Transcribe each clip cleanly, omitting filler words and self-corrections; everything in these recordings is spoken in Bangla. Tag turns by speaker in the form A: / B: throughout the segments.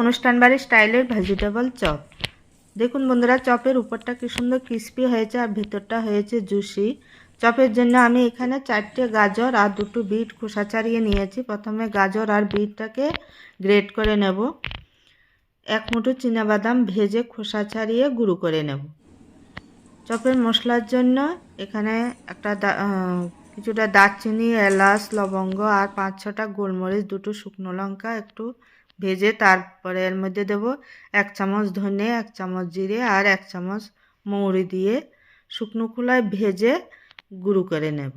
A: অনুষ্ঠান বাড়ি স্টাইলের ভেজিটেবল চপ। দেখুন বন্ধুরা, চপের উপরটা কি সুন্দর ক্রিস্পি হয়েছে আর ভিতরটা হয়েছে জুসি। চপের জন্য আমি এখানে 4টে গাজর আর 2টো বিট খোসা ছাড়িয়ে নিয়েছি। প্রথমে গাজর আর বিটটাকে গ্রেট করে নেব। 1 মুঠো চীনাবাদাম ভেজে খোসা ছাড়িয়ে গুঁড়ো করে নেব। চপের মশলার জন্য এখানে কিছুটা দারচিনি, এলাচ, লবঙ্গ আর 5-6টা গোলমরিচ, 2টো শুকনো লঙ্কা একটু ভেজে তারপরে এর মধ্যে দেব 1 চামচ ধনে, 1 চামচ জিরে আর 1 চামচ মৌরি দিয়ে শুকনো খোলায় ভেজে গুঁড়ো করে নেব।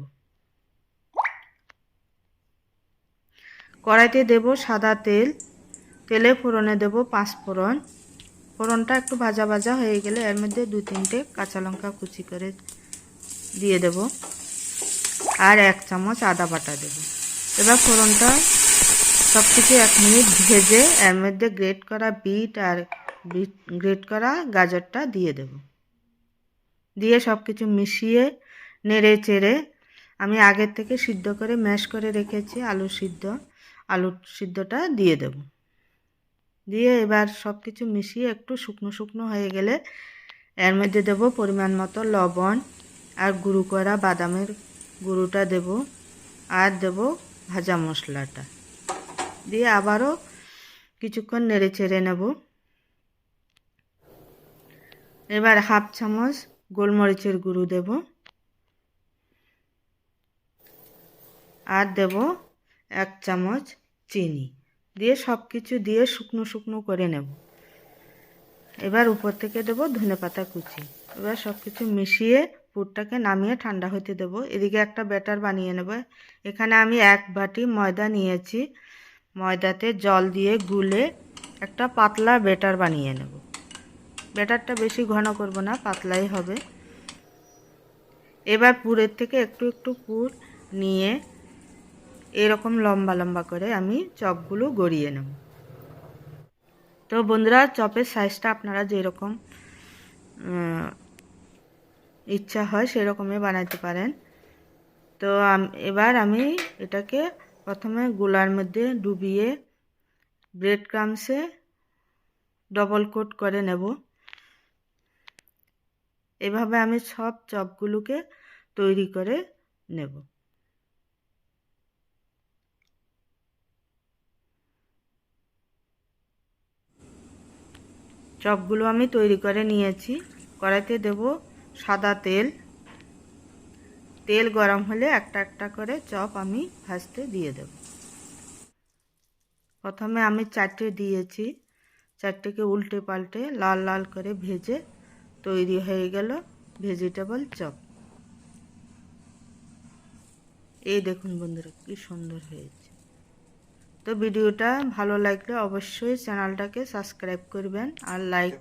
A: কড়াইতে দেব সাদা তেল। তেলে ফোড়নে দেব 5 ফোড়ন। ফোড়নটা একটু ভাজা ভাজা হয়ে গেলে এর মধ্যে 2-3টে কাঁচা লঙ্কা কুচি করে দিয়ে দেব আর 1 চামচ আদা বাটা দেব। এবার ফোড়নটা সব কিছু 1 মিনিট ভেজে এর মধ্যে গ্রেট করা বিট আর গ্রেট করা গাজরটা দিয়ে দেব। দিয়ে সব কিছু মিশিয়ে নেড়ে চেড়ে আমি আগের থেকে সিদ্ধ করে ম্যাশ করে রেখেছি আলুর সিদ্ধটা দিয়ে দেব। দিয়ে এবার সব কিছু মিশিয়ে একটু শুকনো শুকনো হয়ে গেলে এর মধ্যে দেব পরিমাণ মতো লবণ আর গুঁড়ো করা বাদামের গুঁড়োটা দেব আর দেব ভাজা মশলাটা দিয়ে আবারও কিছুক্ষণ নেড়ে চেড়ে নেব। এবার 1/2 চামচ গোলমরিচের গুঁড়ো দেব আর দেব 1 চামচ চিনি দিয়ে সব কিছু দিয়ে শুকনো শুকনো করে নেব। এবার উপর থেকে দেব ধনেপাতা কুচি। এবার সব কিছু মিশিয়ে পুরটাকে নামিয়ে ঠান্ডা হতে দেব। এদিকে একটা ব্যাটার বানিয়ে নেব। এখানে আমি 1 বাটি ময়দা নিয়েছি। ময়দাতে জল দিয়ে গুলে একটা পাতলা ব্যাটার বানিয়ে নেব। ব্যাটারটা বেশি ঘন করব না, পাতলাই হবে। এবার পুরের থেকে একটু একটু পুর নিয়ে এরকম লম্বা লম্বা করে আমি চপগুলো গড়িয়ে নেব। তো বন্ধুরা, চপের সাইজটা আপনারা যেরকম ইচ্ছা হয় সেরকমই বানাতে পারেন। তো এবার আমি এটাকে প্রথমে গোলার মধ্যে ডুবিয়ে ব্রেড ক্রাম্বসে ডবল কোট করে নেব। এভাবে আমি সব চপগুলোকে তৈরি করে নেব। চপগুলো আমি তৈরি করে নিয়েছি। কড়াইতে দেব সাদা তেল। তেল গরম হলে একটা একটা করে চপ আমি ভাজতে দিয়ে দেব। প্রথমে আমি 4টে দিয়েছি। 4টেকে উল্টে পাল্টে লাল লাল করে ভেজে তৈরি হয়ে গেল ভেজিটেবল চপ। এই দেখুন বন্ধুরা, কি সুন্দর হয়েছে। তো ভিডিওটা ভালো লাগলে অবশ্যই চ্যানেলটাকে সাবস্ক্রাইব করবেন আর লাইক